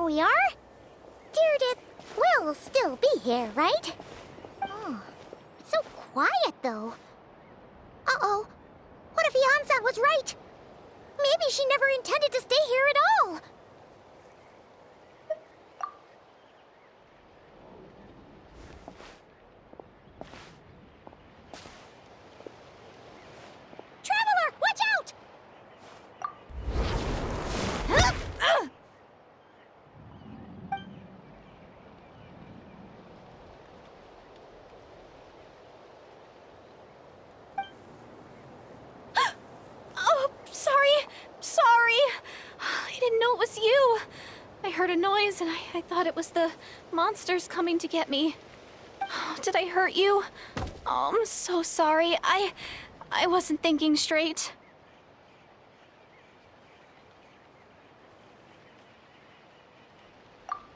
we are. Deirdre will still be here, right? Oh, it's so quiet, though. Uh-oh. What if Yansan was right? Maybe she never intended to stay here at all. Traveler, watch out! Oh, sorry. I didn't know it was you. I heard a noise and I thought it was the monsters coming to get me. Oh, did I hurt you? Oh, I'm so sorry. I wasn't thinking straight.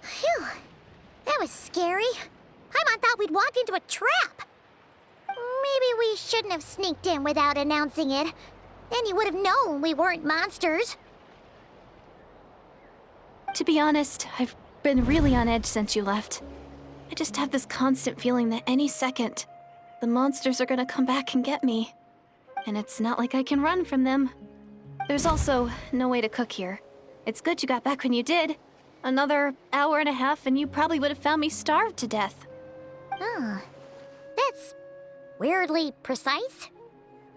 Phew. That was scary. Paimon thought we'd walked into a trap. Maybe we shouldn't have sneaked in without announcing it. Then you would have known we weren't monsters. To be honest, I've been really on edge since you left. I just have this constant feeling that any second, the monsters are gonna come back and get me. And it's not like I can run from them. There's also no way to cook here. It's good you got back when you did. Another hour and a half and you probably would have found me starved to death. Oh, that's weirdly precise.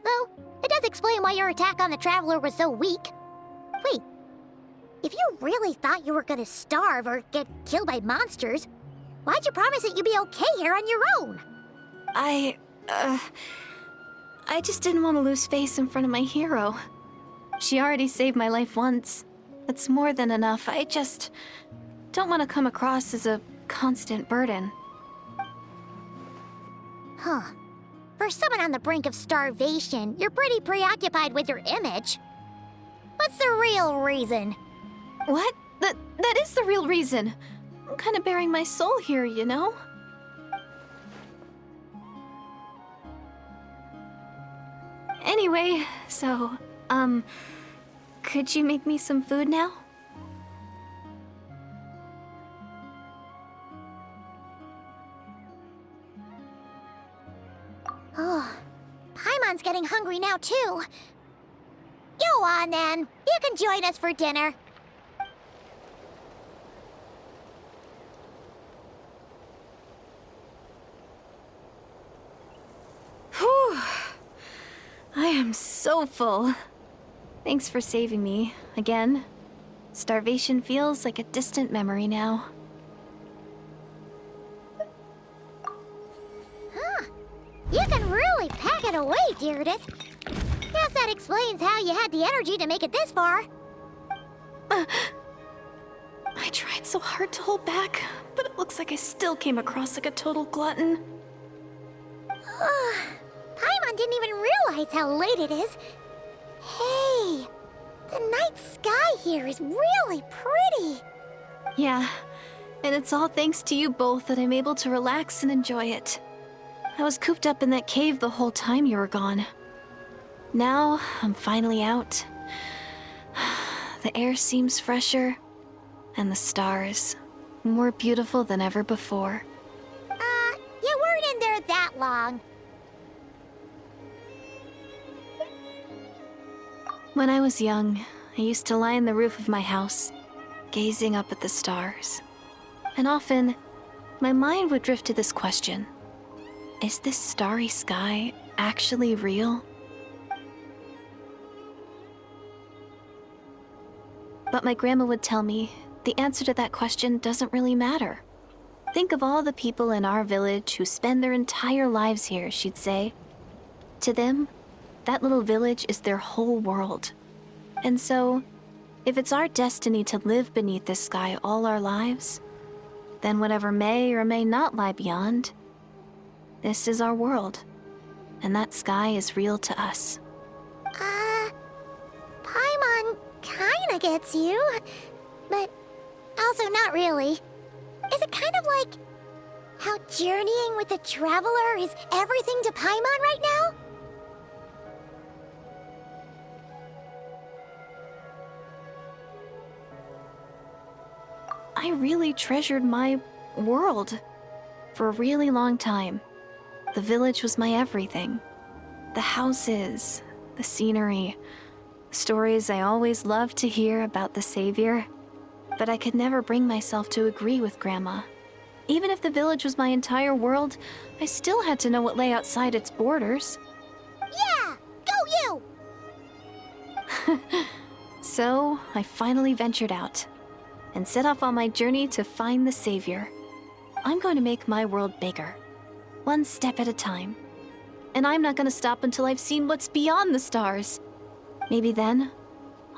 Though, it does explain why your attack on the Traveler was so weak. Wait, if you really thought you were gonna starve or get killed by monsters, why'd you promise that you'd be okay here on your own? I just didn't want to lose face in front of my hero. She already saved my life once. That's more than enough. I just don't want to come across as a constant burden. Huh. For someone on the brink of starvation, you're pretty preoccupied with your image. What's the real reason? What? That is the real reason. I'm kind of bearing my soul here, you know? Anyway, so, could you make me some food now? Oh, Paimon's getting hungry now, too. Go on, then. You can join us for dinner. Whew. I am so full. Thanks for saving me, again. Starvation feels like a distant memory now. Huh. You can really pack it away, Deirdre. Guess that explains how you had the energy to make it this far. I tried so hard to hold back, but it looks like I still came across like a total glutton. Paimon didn't even realize how late it is. Hey, the night sky here is really pretty. Yeah, and it's all thanks to you both that I'm able to relax and enjoy it. I was cooped up in that cave the whole time you were gone. Now, I'm finally out. The air seems fresher, and the stars more beautiful than ever before. You weren't in there that long. When I was young, I used to lie on the roof of my house, gazing up at the stars. And often, my mind would drift to this question. Is this starry sky actually real? But my grandma would tell me the answer to that question doesn't really matter. Think of all the people in our village who spend their entire lives here, she'd say. To them, that little village is their whole world. And so, if it's our destiny to live beneath this sky all our lives, then whatever may or may not lie beyond, this is our world. And that sky is real to us. Paimon kinda gets you, but also not really. Is it kind of like how journeying with the Traveler is everything to Paimon right now? I really treasured my world for a really long time. The village was my everything. The houses, the scenery, the stories I always loved to hear about the Savior. But I could never bring myself to agree with Grandma. Even if the village was my entire world, I still had to know what lay outside its borders. Yeah! Go you! So, I finally ventured out and set off on my journey to find the Savior. I'm going to make my world bigger, one step at a time. And I'm not going to stop until I've seen what's beyond the stars. Maybe then,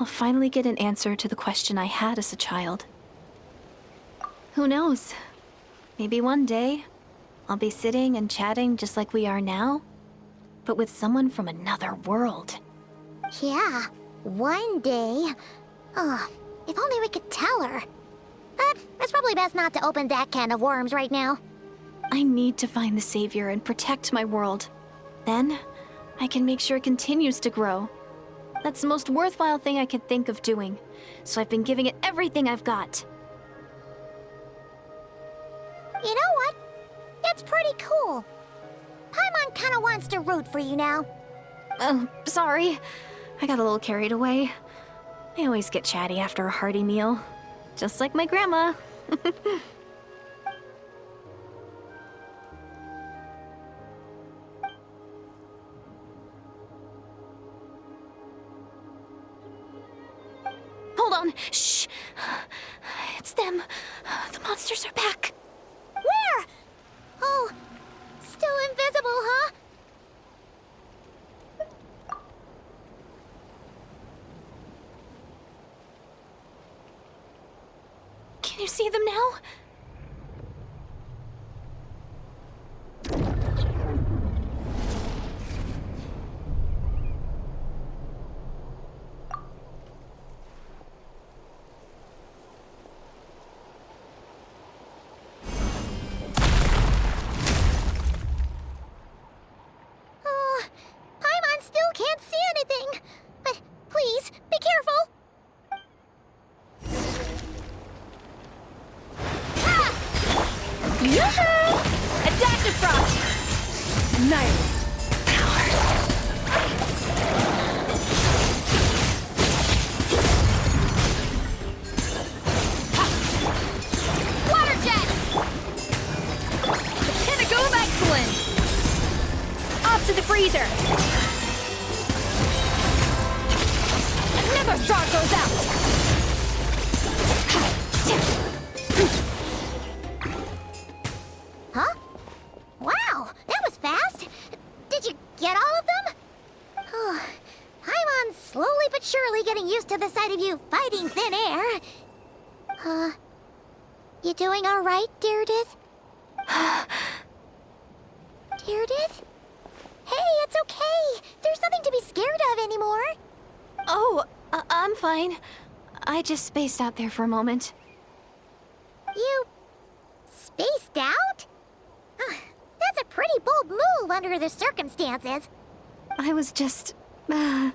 I'll finally get an answer to the question I had as a child. Who knows? Maybe one day, I'll be sitting and chatting just like we are now, but with someone from another world. Yeah, one day. Oh, if only we could tell her. But it's probably best not to open that can of worms right now. I need to find the Savior and protect my world. Then, I can make sure it continues to grow. That's the most worthwhile thing I could think of doing, so I've been giving it everything I've got. You know what? That's pretty cool. Paimon kinda wants to root for you now. Oh, sorry. I got a little carried away. I always get chatty after a hearty meal. Just like my grandma. Hold on. Shh. It's them. The monsters are back. Where? Oh, still invisible, huh? Can you see them now? Oh, Paimon still can't see anything. But please, be careful. Yoo-hoo! Adaptive Frost! Nice. Water Jet! The Pinnacle of Excellence! Off to the freezer! Another straw goes out! Huh? Wow, that was fast. Did you get all of them? Oh, Paimon's slowly but surely getting used to the sight of you fighting thin air. You doing all right, Deirdith? Deirdith? Hey, it's okay. There's nothing to be scared of anymore. Oh, I'm fine. I just spaced out there for a moment. You spaced out? That's a pretty bold move under the circumstances. I was just... the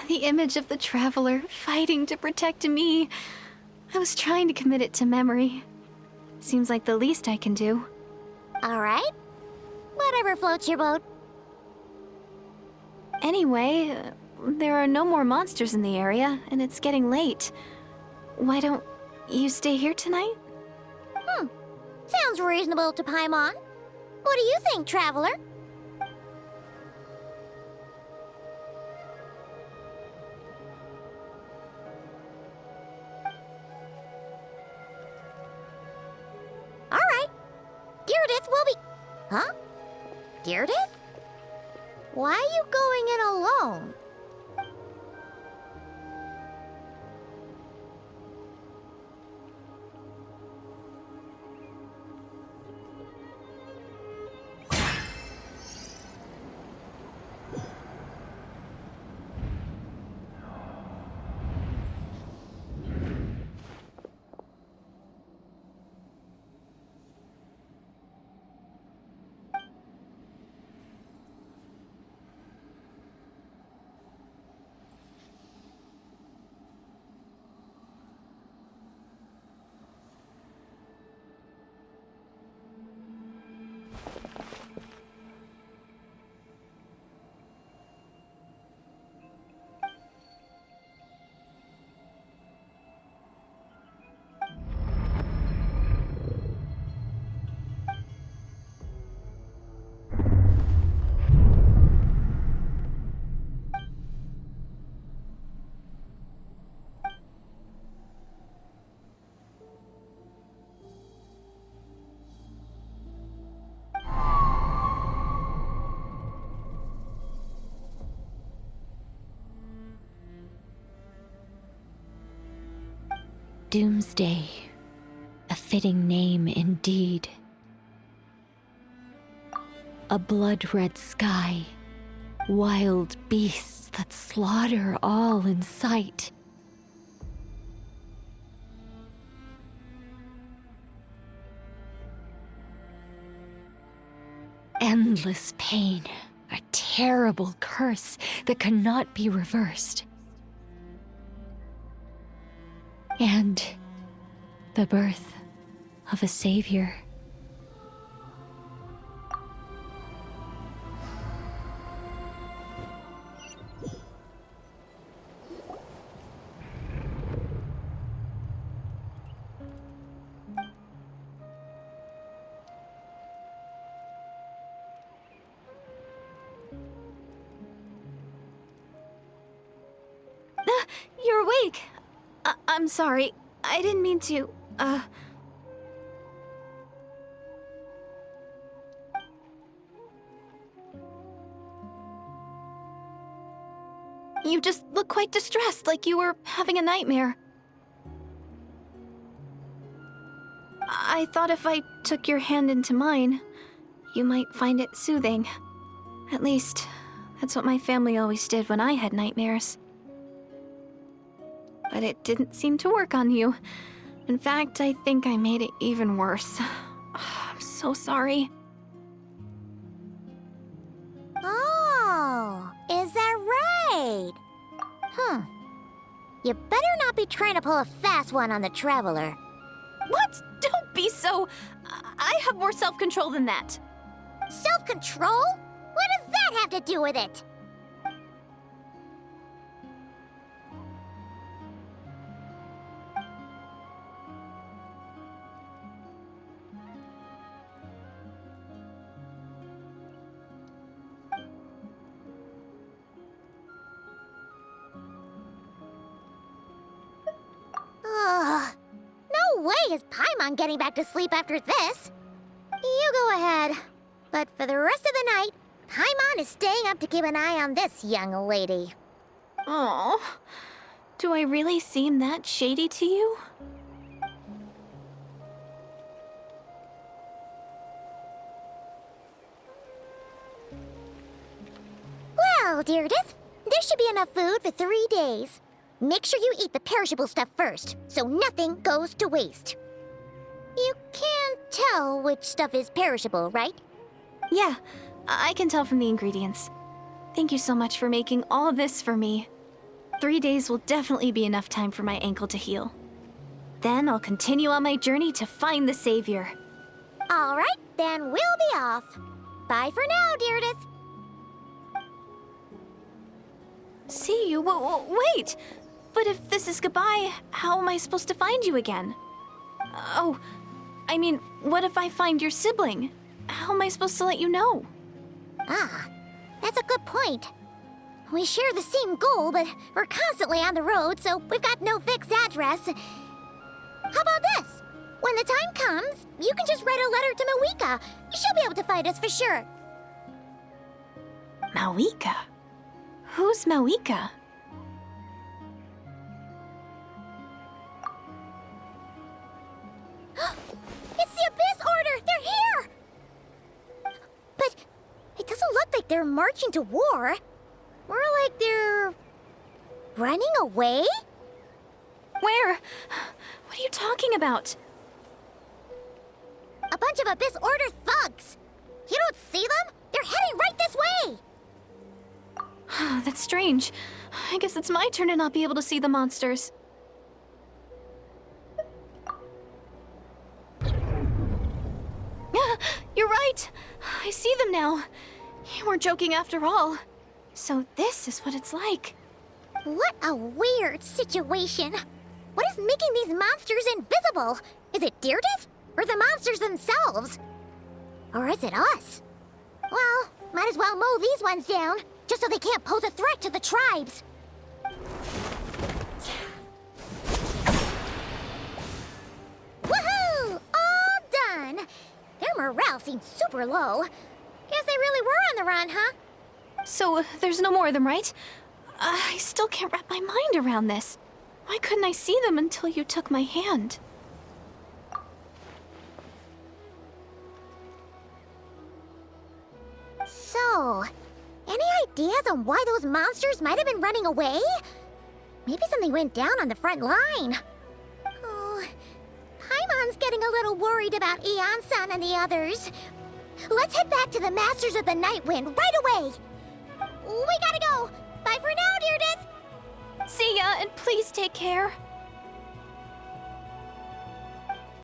image of the Traveler fighting to protect me. I was trying to commit it to memory. Seems like the least I can do. All right. Whatever floats your boat. Anyway, there are no more monsters in the area, and it's getting late. Why don't you stay here tonight? Sounds reasonable to Paimon. What do you think, Traveler? All right. Deirdith will be... Huh? Deirdith? Why are you going in alone? Doomsday. A fitting name indeed. A blood-red sky. Wild beasts that slaughter all in sight. Endless pain. A terrible curse that cannot be reversed. And the birth of a savior. You're awake! I'm sorry. I didn't mean to, You just look quite distressed, like you were having a nightmare. I thought if I took your hand into mine, you might find it soothing. At least, that's what my family always did when I had nightmares. But it didn't seem to work on you. In fact, I think I made it even worse. I'm so sorry. Oh, is that right? You better not be trying to pull a fast one on the Traveler. What? Don't be so... I have more self-control than that. Self-control? What does that have to do with it? Ugh. No way is Paimon getting back to sleep after this. You go ahead. But for the rest of the night, Paimon is staying up to keep an eye on this young lady. Oh, do I really seem that shady to you? Well, Deirdith, there should be enough food for 3 days. Make sure you eat the perishable stuff first, so nothing goes to waste. You can't tell which stuff is perishable, right? Yeah, I can tell from the ingredients. Thank you so much for making all this for me. 3 days will definitely be enough time for my ankle to heal. Then I'll continue on my journey to find the savior. All right, then we'll be off. Bye for now, Deirdith. See you? Wait! But if this is goodbye, how am I supposed to find you again? Oh, I mean, what if I find your sibling? How am I supposed to let you know? Ah, that's a good point. We share the same goal, but we're constantly on the road, so we've got no fixed address. How about this? When the time comes, you can just write a letter to Mawika. She'll be able to find us for sure. Mawika? Who's Mawika? It's the Abyss Order! They're here! But it doesn't look like they're marching to war. More like they're... running away? Where? What are you talking about? A bunch of Abyss Order thugs! You don't see them? They're heading right this way! That's strange. I guess it's my turn to not be able to see the monsters. You're right! I see them now. You weren't joking after all. So this is what it's like. What a weird situation. What is making these monsters invisible? Is it Deirdith? Or the monsters themselves? Or is it us? Well, might as well mow these ones down, just so they can't pose a threat to the tribes. Woohoo! All done! Their morale seems super low. Guess they really were on the run, huh? So there's no more of them, right? I still can't wrap my mind around this. Why couldn't I see them until you took my hand? So, any ideas on why those monsters might have been running away? Maybe something went down on the front line. Oh, Paimon's getting a little worried about Eon-san and the others. Let's head back to the Masters of the Night Wind right away! We gotta go! Bye for now, Deirdre! See ya, and please take care.